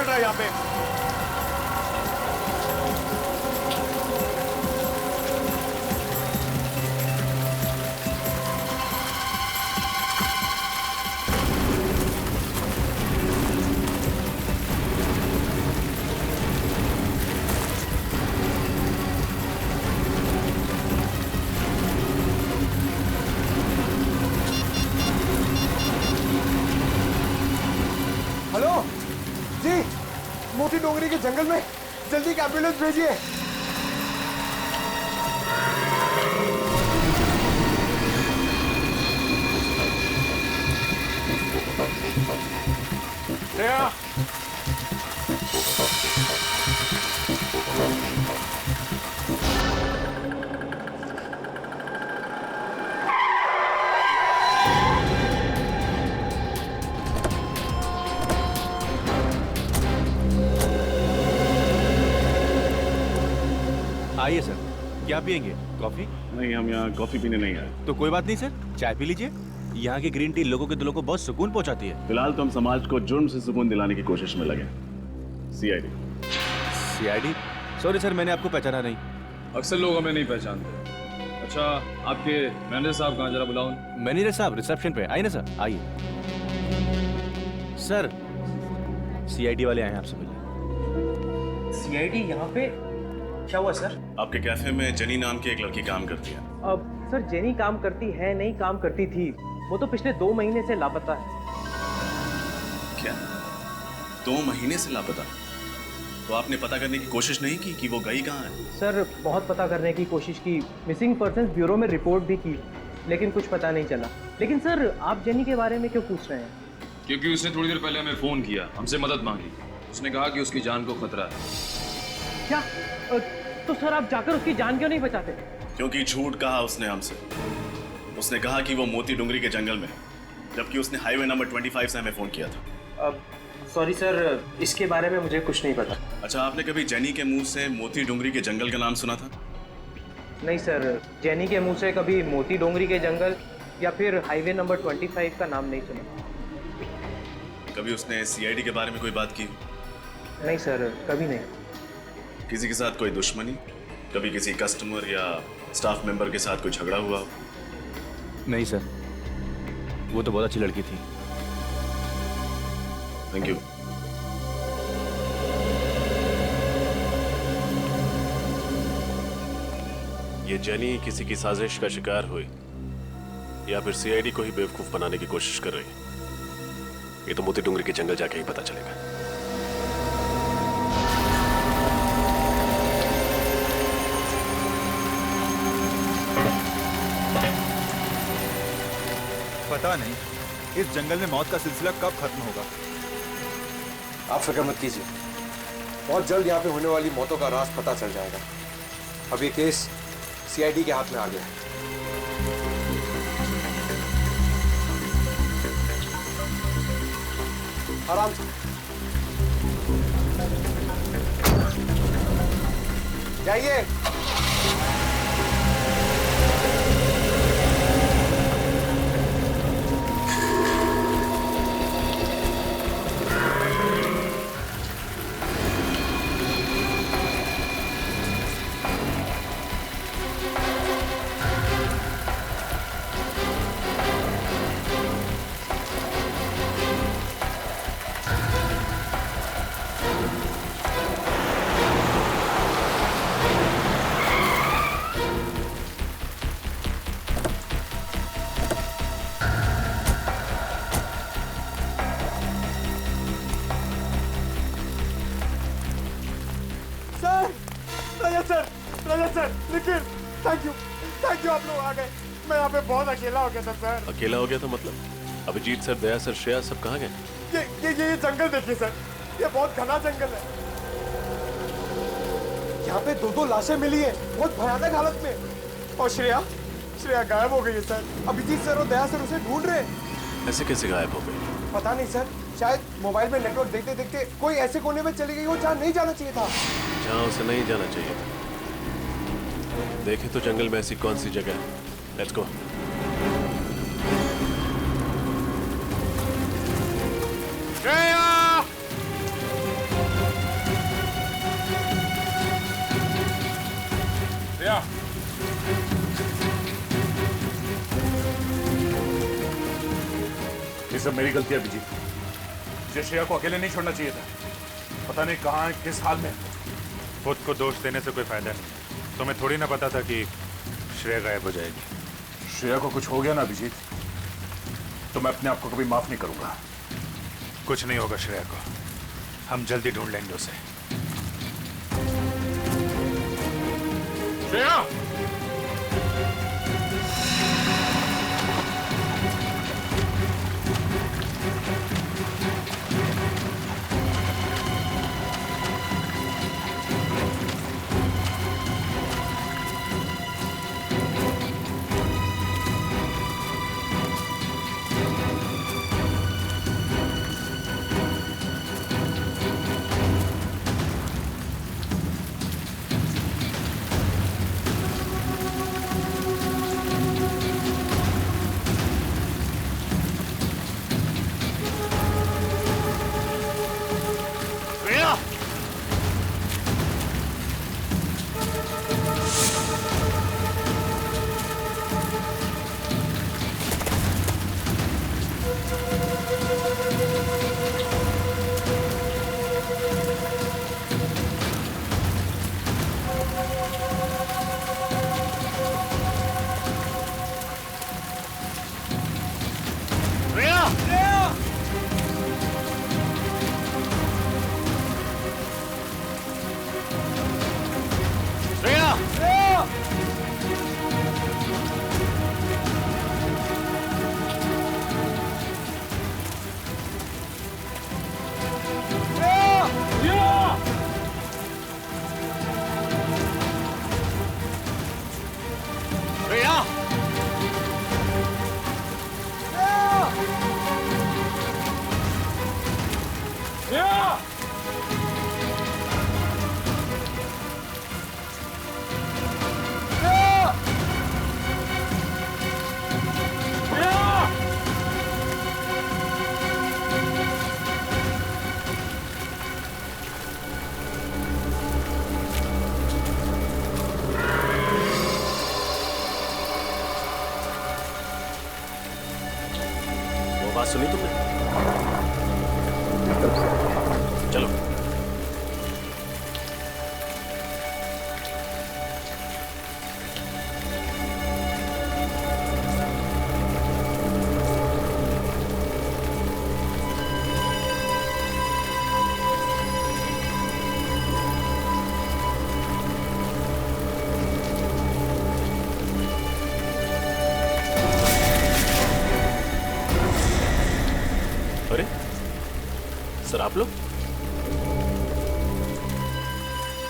रहा है यहाँ पे। हेलो जी, मोती डोंगरी के जंगल में जल्दी एक एम्बुलेंस भेजिए। श्रेया, आइए सर, क्या पियेंगे? कॉफी? नहीं, हम यहाँ कॉफी पीने नहीं आए। तो कोई बात नहीं सर, चाय पी लीजिए। यहाँ की ग्रीन टी लोगों के दिलों को बहुत सुकून पहुंचाती है। फिलहाल तो हम समाज को जुर्म से सुकून दिलाने की कोशिश में लगे। सीआईडी। सीआईडी? सॉरी सर, मैंने आपको पहचाना नहीं। अक्सर लोग हमें नहीं पहचानते। अच्छा, आपके मैनेजर साहब कहाँ, जरा बुलाओ। मैनेजर साहब रिसेप्शन पे। आइए ना सर, आइए। सर, सीआईडी वाले आए हैं आपसे मिलने। सीआईडी यहाँ पे? क्या हुआ सर? आपके कैफे में जेनी नाम की एक लड़की काम करती है। अब सर, जेनी काम करती है नहीं, काम करती थी। वो तो पिछले 2 महीने से लापता है। क्या? 2 महीने से लापता? तो आपने पता करने की कोशिश नहीं की कि वो गई कहाँ है? सर, बहुत पता करने की कोशिश की, मिसिंग पर्सन्स ब्यूरो में रिपोर्ट भी की, लेकिन कुछ पता नहीं चला। लेकिन सर, आप जेनी के बारे में क्यों पूछ रहे हैं? क्योंकि उसने थोड़ी देर पहले हमें फोन किया, हमसे मदद मांगी। उसने कहा कि उसकी जान को खतरा है। क्या? तो सर, आप जाकर उसकी जान क्यों नहीं बचाते? क्योंकि झूठ कहा उसने हमसे। उसने कहा कि वो मोती डोंगरी के जंगल में, जबकि उसने हाईवे नंबर 25 से हमें फोन किया था। सॉरी सर, इसके बारे में मुझे कुछ नहीं पता। अच्छा, आपने कभी जेनी के मुंह से मोती डोंगरी के जंगल का नाम सुना था? नहीं सर, जेनी के मुंह से कभी मोती डोंगरी के जंगल या फिर हाईवे नंबर 25 का नाम नहीं सुना। कभी उसने सीआईडी के बारे में कोई बात की? नहीं सर, कभी नहीं। किसी के साथ कोई दुश्मनी? कभी किसी कस्टमर या स्टाफ मेंबर के साथ कोई झगड़ा हुआ हो? नहीं सर, वो तो बहुत अच्छी लड़की थी। Thank you. ये जेनी किसी की साजिश का शिकार हुई या फिर सीआईडी को ही बेवकूफ बनाने की कोशिश कर रही है, ये तो मोती डोंगरी के जंगल जाके ही पता चलेगा। पता नहीं इस जंगल में मौत का सिलसिला कब खत्म होगा। आप फिक्र मत कीजिए, बहुत जल्द यहाँ पे होने वाली मौतों का राज पता चल जाएगा। अब ये केस सीआईडी के हाथ में आ गया है। आराम से जाइए। सर, निखिल, थैंक यू, आप लोग आ गए। मैं यहाँ पे बहुत अकेला हो गया था सर। अकेला हो गया था मतलब? अभिजीत सर, दया सर, श्रेया सब कहाँ गए? ये जंगल देखिए सर, ये बहुत घना जंगल है। यहाँ पे 2 लाशें मिली है, बहुत भयानक हालत में। और श्रेया गायब हो गई है सर। अभिजीत सर और दया सर उसे ढूंढ रहे हैं। ऐसे कैसे गायब हो गई? पता नहीं सर, शायद मोबाइल में नेटवर्क देखते देखते कोई ऐसे कोने में चली गई हो जहाँ नहीं जाना चाहिए था। जहाँ उसे नहीं जाना चाहिए था। देखे तो जंगल में ऐसी कौन सी जगह है? Let's go. श्रेया! सब मेरी गलती है अभिजीत। मुझे श्रेया को अकेले नहीं छोड़ना चाहिए था। पता नहीं कहाँ है, किस हाल में। खुद को दोष देने से कोई फायदा नहीं। तुम्हें थोड़ी ना पता था कि श्रेया गायब हो जाएगी। श्रेया को कुछ हो गया ना अभिजीत, तो मैं अपने आप को कभी माफ नहीं करूंगा। कुछ नहीं होगा श्रेया को, हम जल्दी ढूंढ लेंगे उसे। श्रेया! बात सुनी तुमने? चलो। अरे सर, आप लोग?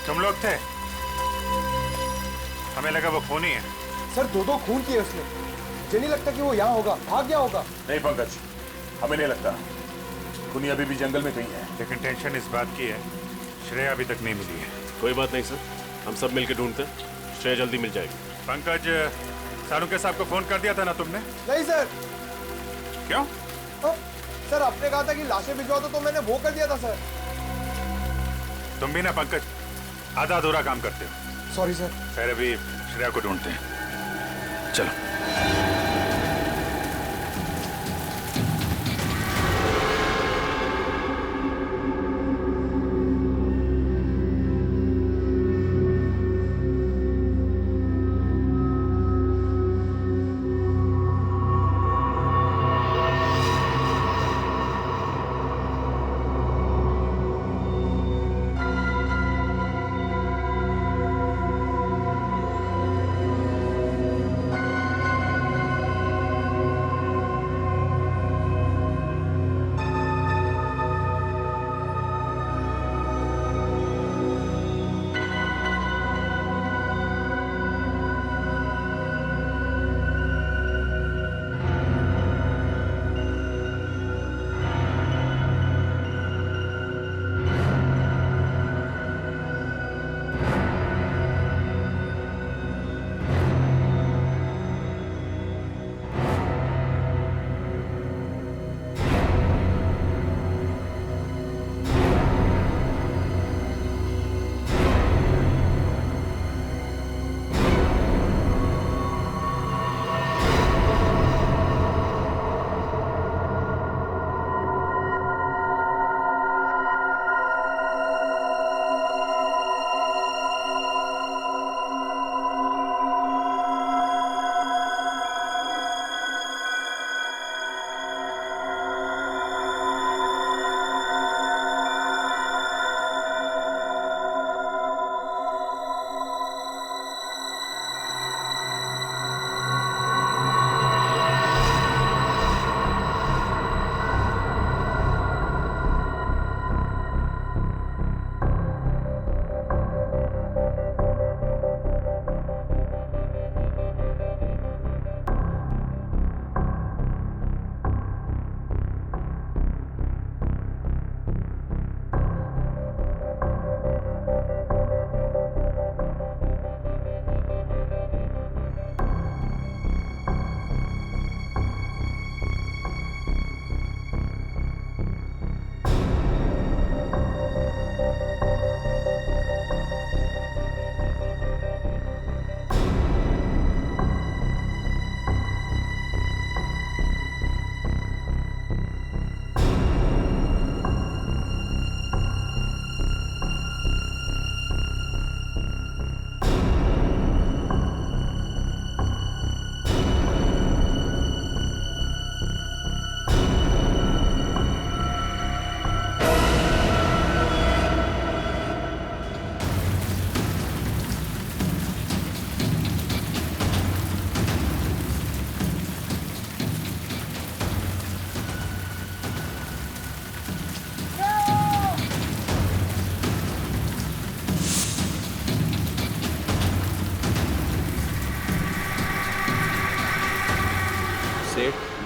तुम लोग थे? हमें लगा वो खूनी है। सर दो खून किए उसने। मुझे नहीं लगता कि वो यहाँ होगा, भाग गया होगा। नहीं पंकज, हमें नहीं लगता। खूनी अभी भी जंगल में कहीं है। लेकिन टेंशन इस बात की है, श्रेया अभी तक नहीं मिली है। कोई बात नहीं सर, हम सब मिलकर ढूंढते हैं, श्रेया जल्दी मिल जाएगी। पंकज, सारुके साहब को फोन कर दिया था ना तुमने? नहीं सर। क्यों? सर आपने कहा था कि लाशें भिजवा दो, तो मैंने वो कर दिया था सर। तुम भी ना पंकज आधा अधूरा काम करते हो। Sorry sir. खैर अभी श्रेया को ढूंढते हैं, चलो।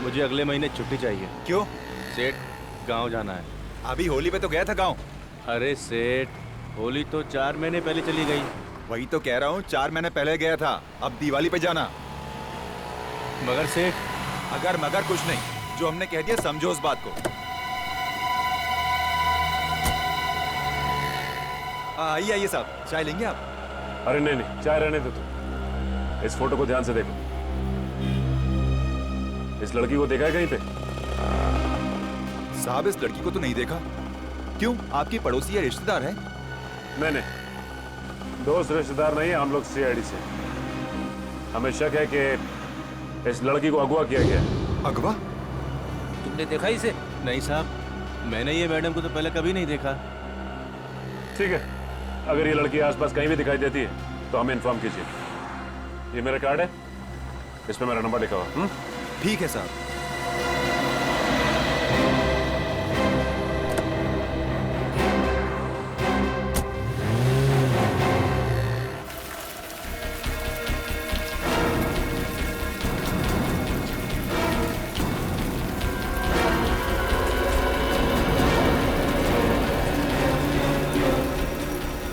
मुझे अगले महीने छुट्टी चाहिए। क्यों? सेठ, गांव जाना है। अभी होली पे तो गया था गांव। अरे सेठ, होली तो 4 महीने पहले चली गई। वही तो कह रहा हूँ, 4 महीने पहले गया था, अब दिवाली पे जाना। मगर सेठ, अगर मगर कुछ नहीं, जो हमने कह दिया समझो उस बात को। आइए आइए साहब, चाय लेंगे आप? अरे नहीं नहीं, चाय रहने दो तुम। इस फोटो को ध्यान से देखो। इस लड़की को देखा है कहीं पे? साहब इस लड़की को तो नहीं देखा। क्यों, आपकी पड़ोसी या रिश्तेदार है? नहीं नहीं, दोस्त रिश्तेदार नहीं है, हम लोग सीआईडी से। हमें शक है कि इस लड़की को अगवा किया गया है। अगवा? तुमने देखा इसे? नहीं साहब, मैंने ये मैडम को तो पहले कभी नहीं देखा। ठीक है, अगर ये लड़की आसपास कहीं भी दिखाई देती है तो हमें इन्फॉर्म कीजिए। ये मेरा कार्ड है, इस पे मेरा नंबर लिखा हुआ। ठीक है साहब।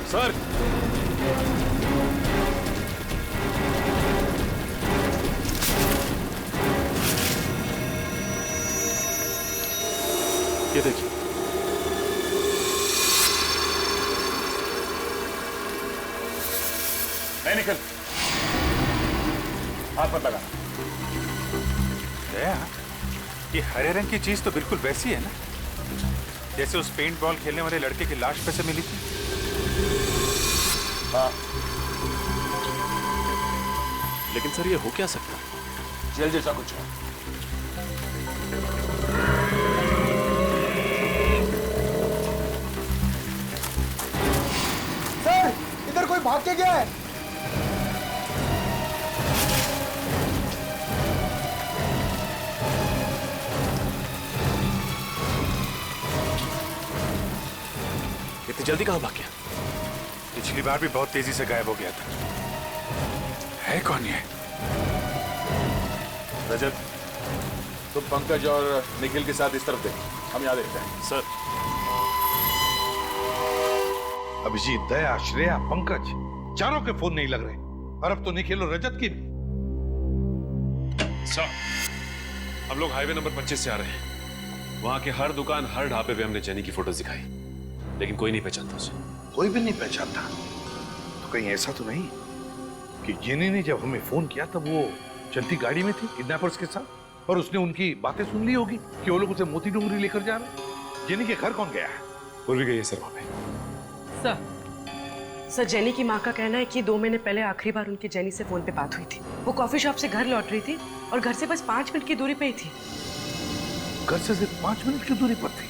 सर, ये देखिए, नहीं निकल, हाथ मत लगा। दया, ये हरे रंग की चीज तो बिल्कुल वैसी है ना, जैसे उस पेंट बॉल खेलने वाले लड़के की लाश पे से मिली थी। हाँ, लेकिन सर ये हो क्या सकता है? जेल जैसा कुछ है। सर, इधर कोई भाग के गया है। इतनी जल्दी कहाँ भाग गया? पिछली बार भी बहुत तेजी से गायब हो गया था। है कौन ये? रजत, तुम पंकज और निखिल के साथ इस तरफ देखो, हम यहाँ देखते हैं। सर, अभिजीत, दया, श्रेया, पंकज, चारों के फोन नहीं लग रहे और अब तो निखिल और रजत की भी। सर, हम लोग हाईवे नंबर 25 से आ रहे हैं। वहां के हर दुकान, हर ढाबे पे हमने जेनी की फोटोज दिखाई, लेकिन कोई नहीं पहचानता उसे। कोई भी नहीं पहचानता। तो कहीं ऐसा तो नहीं कि जेनी ने जब हमें फोन किया तब वो चलती गाड़ी में थी किडनैपर्स के साथ और उसने उनकी बातें सुन ली होगी कि वो लोग उसे मोती डूंगरी लेकर जा रहे हैं। जेनी के घर कौन गया है? पूर्वी गई है सर वहां पे। सर, जेनी की माँ का कहना है कि 2 महीने पहले आखिरी बार उनकी जेनी से फोन पे बात हुई थी। वो कॉफी शॉप से घर लौट रही थी और घर से बस 5 मिनट की दूरी पे ही थी। घर से सिर्फ 5 मिनट की दूरी पर थी।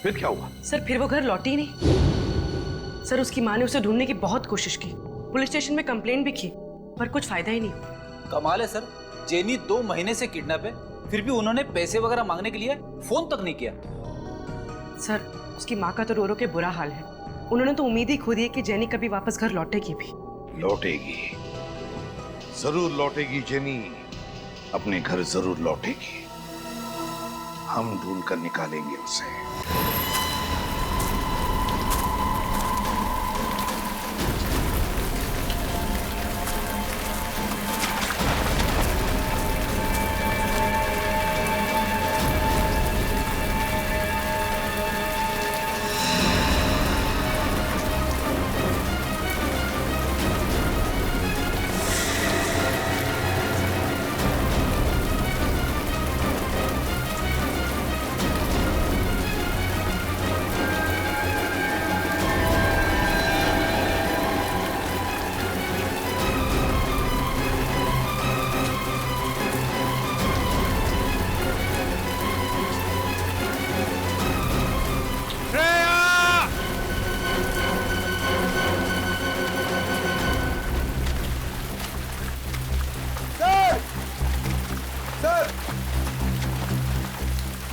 फिर क्या हुआ? सर, फिर वो घर लौटी ही नहीं। सर, उसकी माँ ने उसे ढूंढने की बहुत कोशिश की, पुलिस स्टेशन में कंप्लेंट भी की, पर कुछ फायदा ही नहीं हुआ। कमाल है सर, जेनी 2 महीने से किडनैप है, फिर भी उन्होंने पैसे वगैरह मांगने के लिए फोन तक नहीं किया। सर, उसकी माँ का तो रो रो के बुरा हाल है। उन्होंने तो उम्मीद ही खो दी है कि जेनी कभी वापस घर लौटेगी भी। लौटेगी, जरूर लौटेगी। जेनी अपने घर जरूर लौटेगी। हम ढूंढ कर निकालेंगे उसे।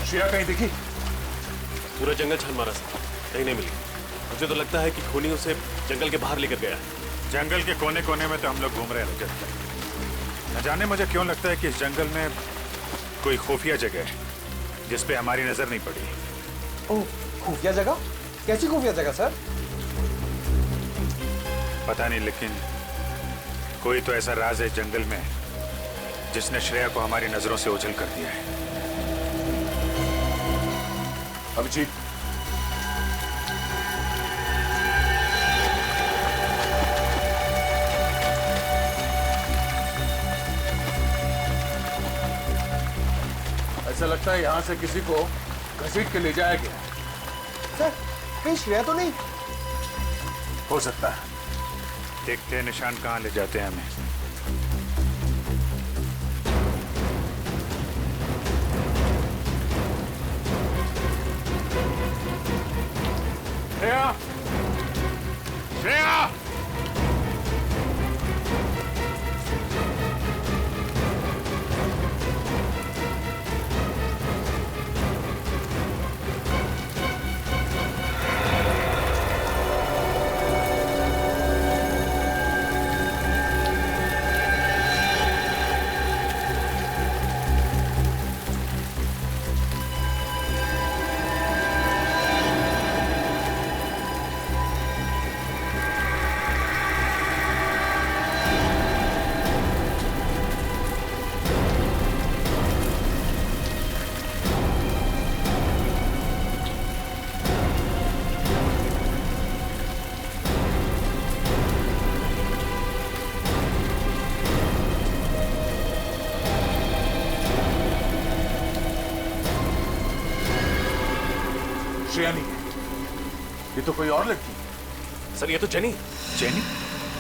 श्रेया कहीं दिखी? पूरा जंगल छान मारा सर, कहीं नहीं मिली। मुझे तो लगता है कि खूनी उसे जंगल के बाहर लेकर गया। जंगल के कोने कोने में तो हम लोग घूम रहे हैं रजत। न जाने मुझे क्यों लगता है कि इस जंगल में कोई खुफिया जगह है जिस पे हमारी नजर नहीं पड़ी। ओह, खुफिया जगह? कैसी खुफिया जगह सर? पता नहीं, लेकिन कोई तो ऐसा राज है जंगल में जिसने श्रेया को हमारी नजरों से ओझल कर दिया है। अभिजीत, ऐसा लगता है यहां से किसी को घसीट के ले जाया गया। सर, कहीं श्रेया तो नहीं? हो सकता है। देखते हैं निशान कहाँ ले जाते हैं हमें। श्रेया! श्रेया! श्रेया नहीं है, ये तो कोई और लड़की है। सर, ये तो जेनी। जेनी?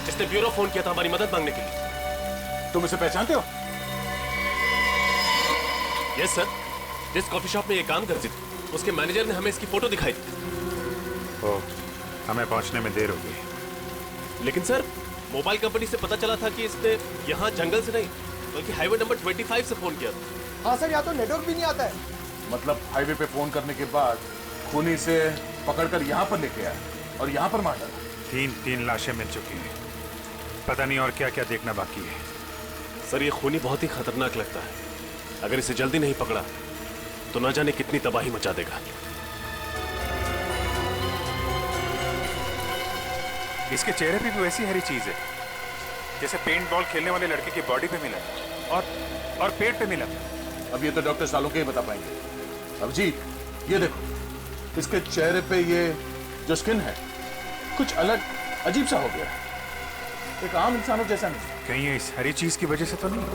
जिसने ब्यूरो फोन किया था हमारी मदद मांगने के लिए। तुम इसे पहचानते हो? यस सर, जिस कॉफी शॉप में ये काम करती थी उसके मैनेजर ने हमें इसकी फोटो दिखाई थी। ओ, हमें पहुंचने में देर हो गई। लेकिन सर, मोबाइल कंपनी से पता चला था कि इसने यहाँ जंगल से नहीं बल्कि हाईवे नंबर 25 से फोन किया था। हाँ सर, यहाँ तो नेटवर्क भी नहीं आता है। मतलब हाईवे पे फोन करने के बाद खूनी से पकड़कर यहाँ पर लेके आया और यहाँ पर मार डाला। तीन लाशें मिल चुकी हैं। पता नहीं और क्या क्या देखना बाकी है। सर, ये खूनी बहुत ही खतरनाक लगता है। अगर इसे जल्दी नहीं पकड़ा तो न जाने कितनी तबाही मचा देगा। इसके चेहरे पे भी वैसी हरी चीज है जैसे पेंट बॉल खेलने वाले लड़के की बॉडी पे मिला और पेट पे मिला। अब ये तो डॉक्टर सालों के ही बता पाएंगे। अभिजीत, ये देखो, इसके चेहरे पे ये जो स्किन है कुछ अलग अजीब सा हो गया है, एक आम इंसानों जैसा नहीं। कहीं ये इस हरी चीज की वजह से तो नहीं?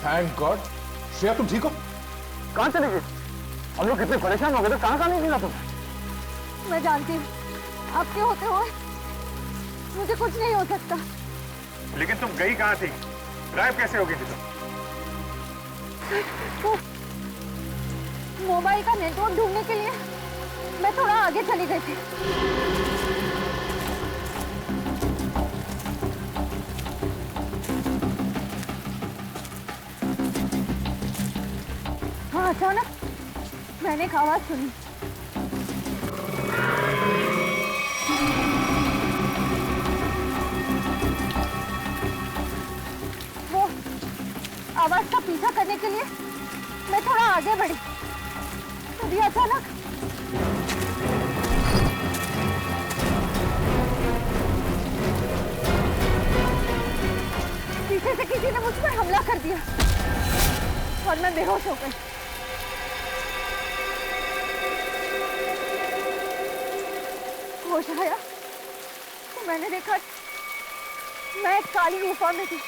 Thank God. श्रेया, तुम ठीक हो? कहाँ चले गए? हम लोग कितने परेशान हो गए थे, कहाँ नहीं मिला तुम? मैं जानती हूँ आपके होते हुए मुझे कुछ नहीं हो सकता। लेकिन तुम गई कहाँ थी? गायब कैसे हो गई थी तुम? मोबाइल का नेटवर्क ढूंढने के लिए मैं थोड़ा आगे चली गई थी। अचानक मैंने एक आवाज सुनी। वो आवाज का पीछा करने के लिए मैं थोड़ा आगे बढ़ी, तभी अचानक पीछे से किसी ने मुझ पर हमला कर दिया और मैं बेहोश हो गई। होश आया तो मैंने देखा मैं एक काली गुफा में थी।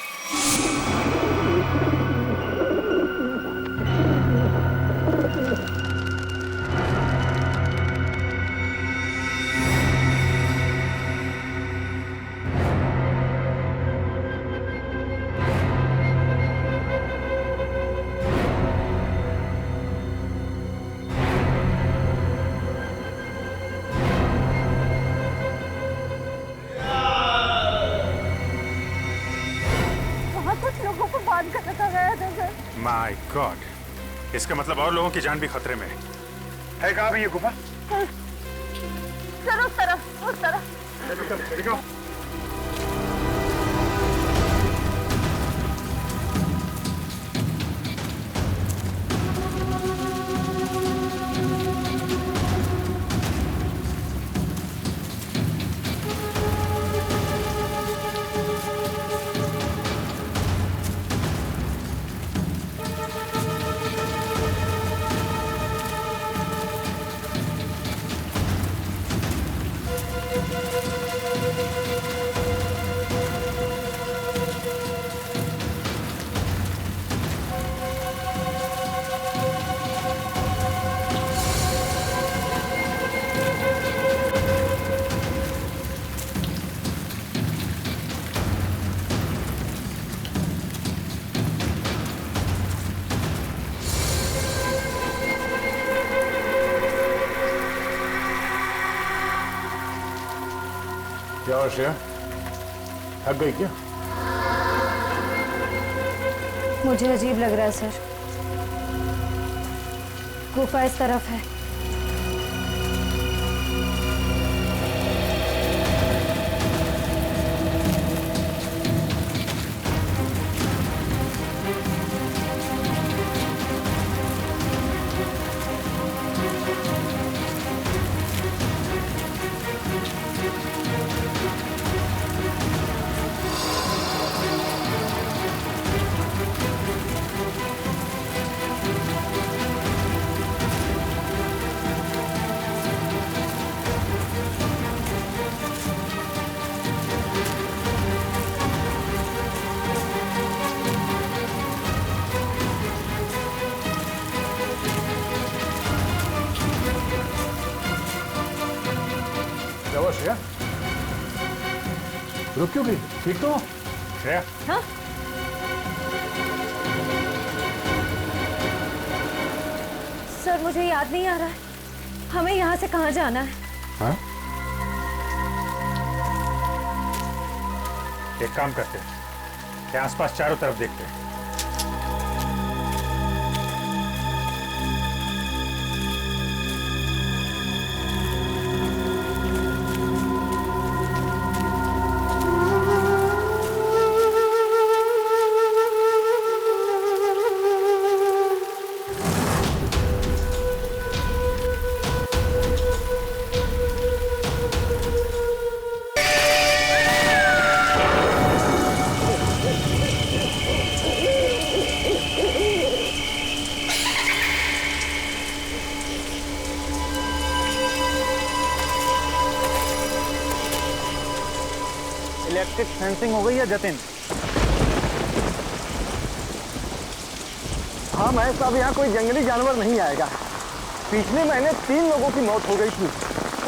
माय गॉड, इसका मतलब और लोगों की जान भी खतरे में है। कहाँ भी ये गुफा? सर उस तरफ। देखो। क्या हुआ श्रेया, थक गई क्या? मुझे अजीब लग रहा है सर। गुफा इस तरफ है। क्या हुआ श्रेया? रुक क्यों गई? ठीक तो हो? श्रेया? हाँ? सर मुझे याद नहीं आ रहा है, हमें यहाँ से कहाँ जाना है? हाँ? एक काम करते हैं कि आसपास चारों तरफ देखते हैं। इलेक्ट्रिक फेंसिंग हो गई है जतिन? हाँ महेश साहब, यहाँ कोई जंगली जानवर नहीं आएगा। पिछले महीने 3 लोगों की मौत हो गई थी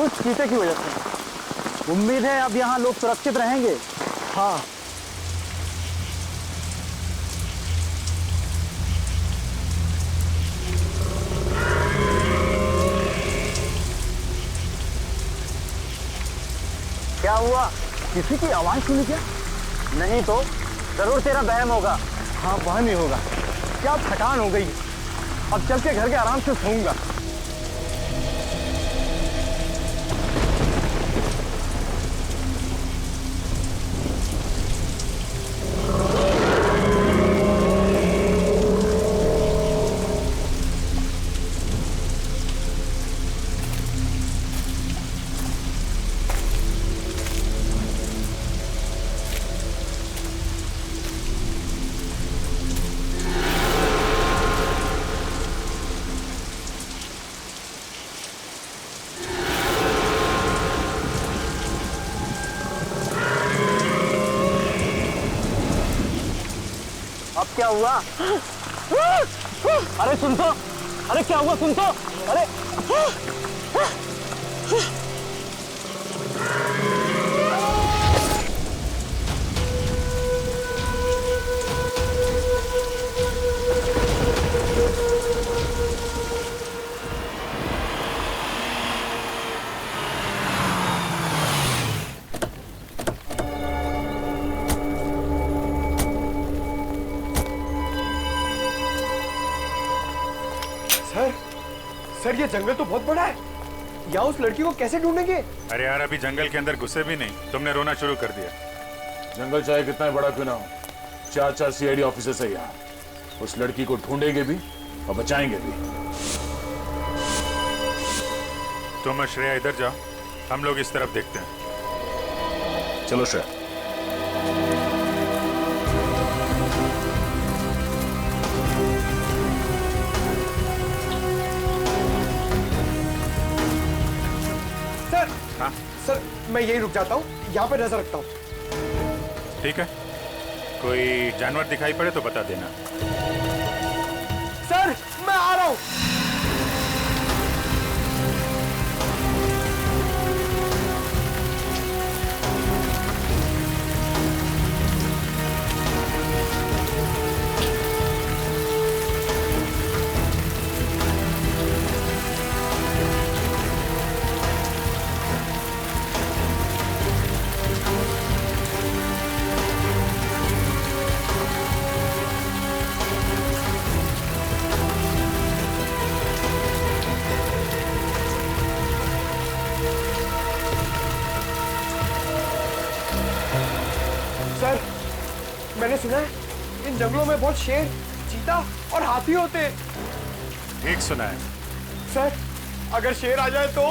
उस चीते की वजह से। उम्मीद है अब यहाँ लोग सुरक्षित रहेंगे। हाँ। क्या हुआ? किसी की आवाज सुनी क्या? नहीं तो जरूर तेरा बहम होगा। हाँ वह नहीं होगा। क्या थकान हो गई। अब चल के घर के आराम से सोऊंगा। अब क्या हुआ? अरे सुन तो, अरे क्या हुआ सुन तो, अरे सर ये जंगल तो बहुत बड़ा है, यहाँ उस लड़की को कैसे ढूंढेंगे? अरे यार अभी जंगल के अंदर घुसे भी नहीं, तुमने रोना शुरू कर दिया। जंगल चाहे कितना बड़ा क्यों ना हो, 4 सीआईडी ऑफिसर्स है यहाँ। उस लड़की को ढूंढेंगे भी और बचाएंगे भी। तुम और श्रेया इधर जाओ, हम लोग इस तरफ देखते हैं। चलो श्रेया। हाँ? सर मैं यही रुक जाता हूँ, यहाँ पे नजर रखता हूँ। ठीक है, कोई जानवर दिखाई पड़े तो बता देना। सर मैं आ रहा हूँ। सर मैंने सुना है इन जंगलों में बहुत शेर, चीता और हाथी होते हैं। ठीक सुना है। सर अगर शेर आ जाए तो?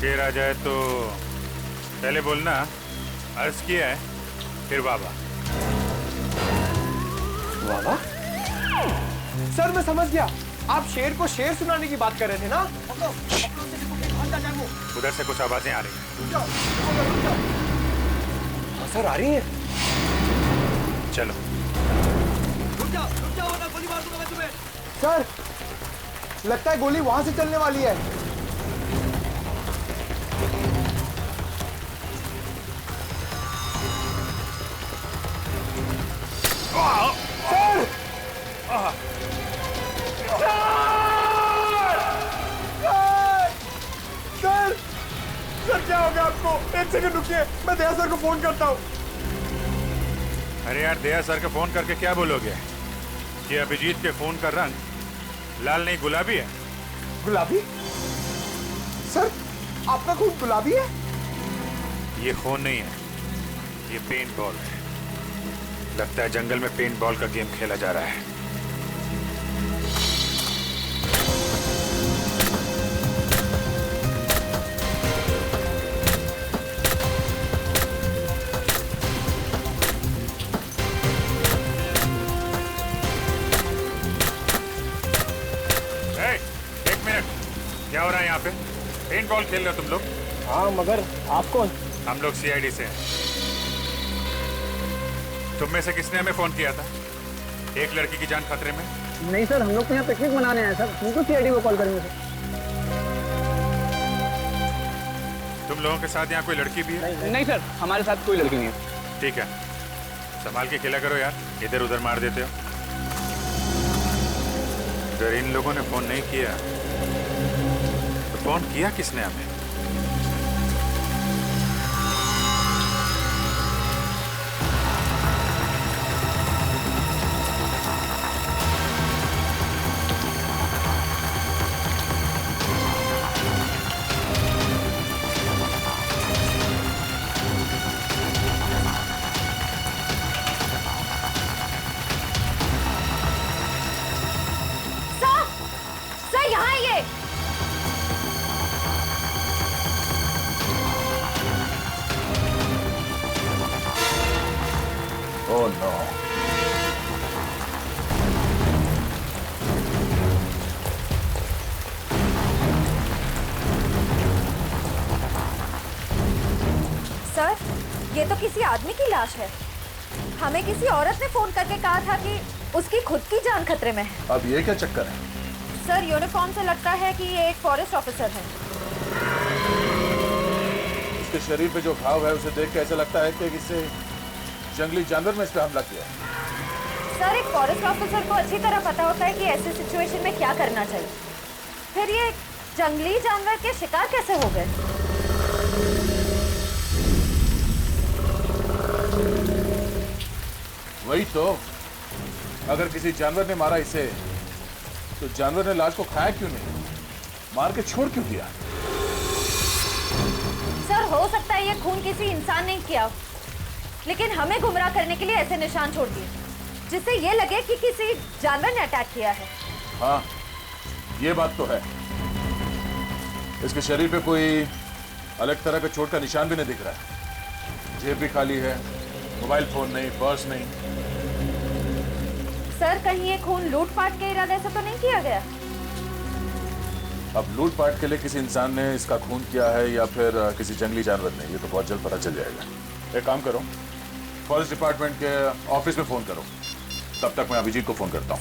शेर आ जाए तो पहले बोलना अर्ज किया है, फिर बाबा। बाबा? सर मैं समझ गया, आप शेर को शेर सुनाने की बात कर रहे थे ना? उधर से कुछ आवाजें आ रही हैं। सर आ रही है। चलो। सर लगता है गोली वहां से चलने वाली है। सर! सर क्या हो गया आपको? एक सेकंड रुकिए, मैं दया सर को फोन करता हूँ। अरे यार दया सर को फोन करके क्या बोलोगे कि अभिजीत के फोन का रंग लाल नहीं गुलाबी है? गुलाबी? सर आपका खून गुलाबी है? ये खून नहीं है, ये पेंट बॉल है। लगता है जंगल में पेंट बॉल का गेम खेला जा रहा है। क्या हो रहा है यहाँ पे? पेंट बॉल खेल रहे हो तुम लोग? हाँ मगर आप कौन? हम लोग सीआईडी से हैं। तुम में से किसने हमें फोन किया था? एक लड़की की जान खतरे में? नहीं सर, हम लोग तो यहाँ पिकनिक मनाने आए सर, तुमको सीआईडी को कॉल करेंगे सर। तुम लोगों के साथ यहाँ कोई लड़की भी है? नहीं सर, हमारे साथ कोई लड़की नहीं है। ठीक है, संभाल के खेला करो यार, इधर उधर मार देते हो। अगर इन लोगों ने फोन नहीं किया तो फोन किया किसने हमें? सर, ये तो किसी आदमी की लाश है। हमें किसी औरत ने फोन करके कहा था कि उसकी खुद की जान खतरे में है। अब ये क्या चक्कर है? सर, यूनिफॉर्म से लगता है कि ये एक फॉरेस्ट ऑफिसर है। इसके शरीर पे जो घाव है उसे देख के ऐसा लगता है कि किसी जंगली जानवर ने इस पे हमला किया है। सर, एक फॉरेस्ट ऑफिसर को अच्छी तरह पता होता है कि ऐसे सिचुएशन में क्या करना चाहिए। फिर ये जंगली जानवर के शिकार कैसे हो गए? वही तो, अगर किसी जानवर ने मारा इसे तो जानवर ने लाश को खाया क्यों नहीं, मार के छोड़ क्यों दिया? सर, हो सकता है ये खून किसी इंसान ने किया, लेकिन हमें गुमराह करने के लिए ऐसे निशान छोड़ दिए जिससे ये लगे कि किसी जानवर ने अटैक किया है। हाँ, ये बात तो है। इसके शरीर पे कोई अलग तरह का चोट का निशान भी नहीं दिख रहा है। जेब भी खाली है, मोबाइल फोन नहीं, पर्स नहीं। सर, कहीं ये खून लूटपाट के इरादे से तो नहीं किया गया? अब लूटपाट के लिए किसी इंसान ने इसका खून किया है या फिर किसी जंगली जानवर ने, ये तो बहुत जल्द पता चल जाएगा। एक काम करो, फॉरेस्ट डिपार्टमेंट के ऑफिस में फोन करो, तब तक मैं अभिजीत को फोन करता हूँ।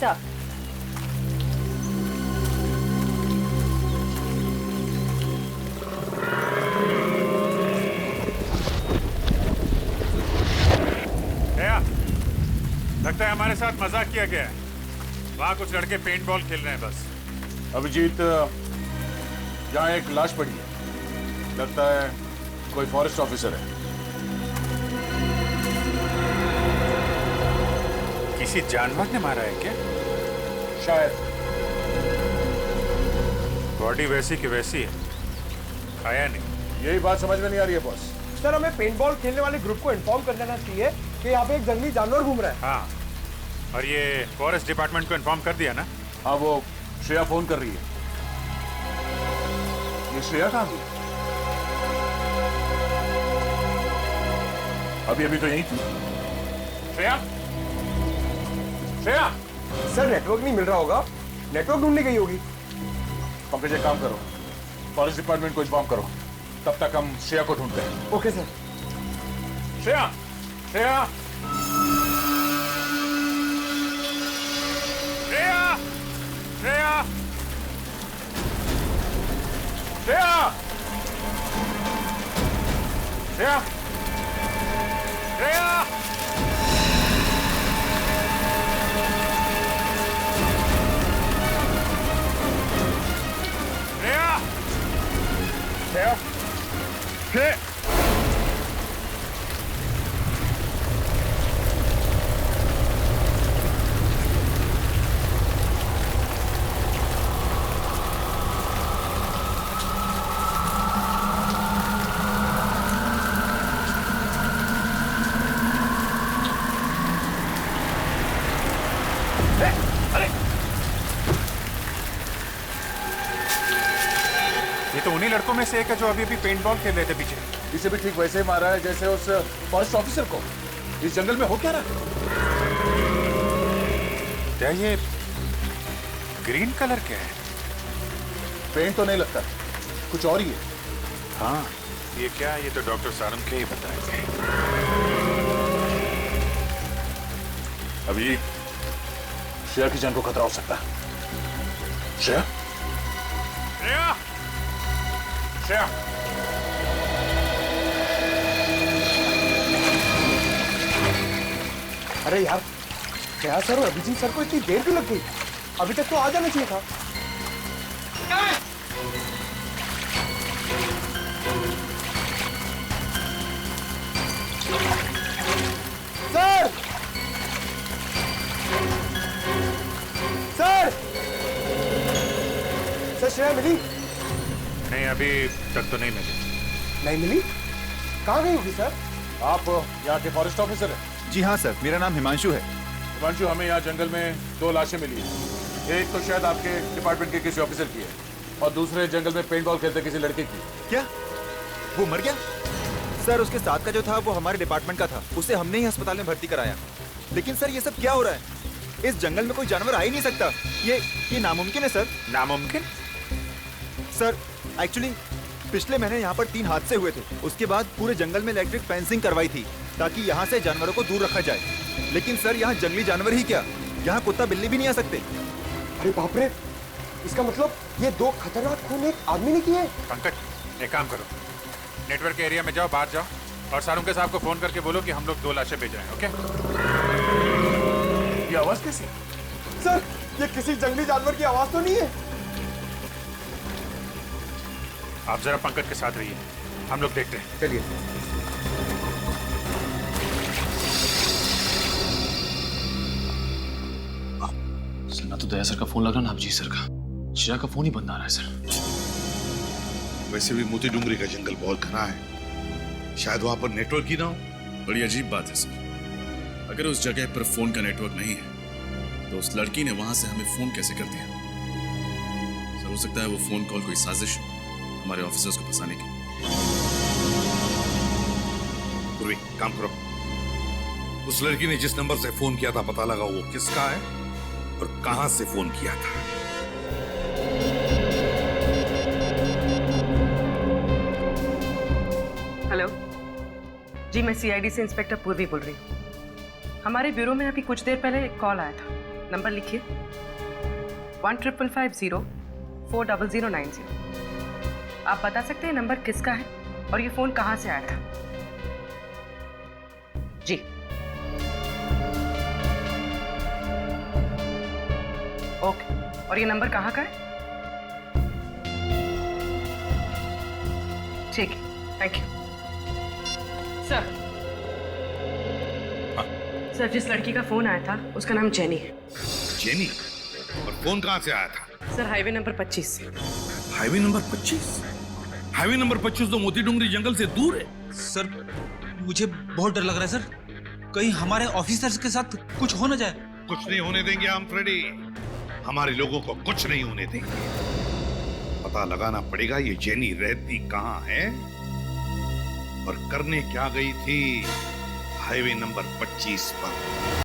लगता है हमारे साथ मजाक किया गया है। वहाँ कुछ लड़के पेंट बॉल खेल रहे हैं बस। अभिजीत, यहाँ एक लाश पड़ी है, लगता है कोई फॉरेस्ट ऑफिसर है। किसी जानवर ने मारा है क्या? शायद। बॉडी वैसी की वैसी है, खाया नहीं। यही बात समझ में नहीं आ रही है बॉस। सर, हमें पेंटबॉल खेलने वाले ग्रुप को इन्फॉर्म कर देना चाहिए कि यहाँ पे एक जंगली जानवर घूम रहा है। हाँ, और ये फॉरेस्ट डिपार्टमेंट को इन्फॉर्म कर दिया ना? हाँ, वो श्रेया फोन कर रही है। ये श्रेया कहाँ गई? अभी तो यही थी। श्रेया? श्रेया? सर, नेटवर्क नहीं मिल रहा होगा, नेटवर्क ढूंढने गई होगी। पंकज, एक काम करो, फॉरेस्ट डिपार्टमेंट को इन्फॉर्म करो, तब तक हम श्रेया को ढूंढते हैं। Okay sir. श्रेया, श्रेया, श्रेया, श्रेया, श्रेया, श्रेया, श्रेया, श्रेया, श्रेया, तो उन्हीं लड़कों में से एक है जो अभी पेंट बॉल खेल रहे थे पीछे। इसे भी ठीक वैसे ही मारा है जैसे उस फॉरेस्ट ऑफिसर को। इस जंगल में हो क्या रहा? क्या ये ग्रीन कलर क्या है? पेंट तो नहीं लगता, कुछ और ही है। हाँ, ये क्या? ये तो डॉक्टर सारंग के ही बताएंगे। अभी श्रेया की जान को खतरा हो सकता है। श्रेया, श्रेया, श्रेया, अरे यार, श्रेया सर और अभिजीत सर को इतनी देर क्यों लग गई? अभी तक तो आ जाना चाहिए था। सर, सर, सर, श्रेया मिली? नहीं, अभी तक तो नहीं मिली। नहीं मिली? कहाँ गई होगी सर? आप यहाँ के फॉरेस्ट ऑफिसर हैं? जी हाँ सर, मेरा नाम हिमांशु है। हिमांशु, हमें यहाँ जंगल में 2 लाशें मिली हैं। एक तो शायद आपके डिपार्टमेंट के किसी ऑफिसर की है और दूसरे जंगल में पेंट बॉल खेलते किसी लड़के की। क्या वो मर गया? सर, उसके साथ का जो था वो हमारे डिपार्टमेंट का था, उसे हमने ही अस्पताल में भर्ती कराया। लेकिन सर, ये सब क्या हो रहा है? इस जंगल में कोई जानवर आ ही नहीं सकता। ये नामुमकिन है सर। नामुमकिन? सर, एक्चुअली पिछले महीने यहाँ पर 3 हादसे हुए थे। उसके बाद पूरे जंगल में इलेक्ट्रिक फेंसिंग करवाई थी ताकि यहाँ से जानवरों को दूर रखा जाए। लेकिन सर यहाँ जंगली जानवर ही क्या, यहाँ कुत्ता बिल्ली भी नहीं आ सकते। अरे बाप रे, इसका मतलब ये 2 खतरनाक खून एक आदमी ने किए। पंकज एक काम करो, नेटवर्क के एरिया में जाओ, बाहर जाओ और सारुंके साहब को फोन करके बोलो कि हम लोग 2 लाशें भेज रहे हैं। ओके? ये आवाज कैसी? सर, ये किसी जंगली जानवर की आवाज तो नहीं है। आप जरा पंकज के साथ रहिए, हम लोग देखते हैं। चलिए। सर ना तो दया सर का फोन लग रहा ना अभिजीत सर का, शीरा का फोन ही बंद आ रहा है सर। वैसे भी मोती डूंगरी का जंगल बहुत घना है, शायद वहां पर नेटवर्क ही ना हो। बड़ी अजीब बात है सर, अगर उस जगह पर फोन का नेटवर्क नहीं है तो उस लड़की ने वहां से हमें फोन कैसे कर दिया? सर हो सकता है वो फोन कॉल कोई साजिश हो हमारे ऑफिसर्स को फंसाने की। पूर्वी काम करो, उस लड़की ने जिस नंबर से फोन किया था पता लगा वो किसका है और कहां से फोन किया था। हेलो जी, मैं सीआईडी से इंस्पेक्टर पूर्वी बोल रही हूँ। हमारे ब्यूरो में अभी कुछ देर पहले एक कॉल आया था। नंबर लिखिए 1550-40090। आप बता सकते हैं नंबर किसका है और ये फोन कहाँ से आया था? जी ओके, और ये नंबर कहाँ का है? ठीक है, थैंक यू सर। सर, जिस लड़की का फोन आया था उसका नाम जेनी है। जेनी? और फोन कहां से आया था? सर, हाईवे नंबर 25 से। Highway number 25? हाईवे नंबर 25 तो मोती डूंगरी जंगल से दूर है। सर मुझे बहुत डर लग रहा है सर, कहीं हमारे ऑफिसर्स के साथ कुछ हो ना जाए। कुछ नहीं होने देंगे हम फ्रेडी, हमारे लोगों को कुछ नहीं होने देंगे। पता लगाना पड़ेगा ये जेनी रहती कहां है और करने क्या गई थी हाईवे नंबर 25 पर।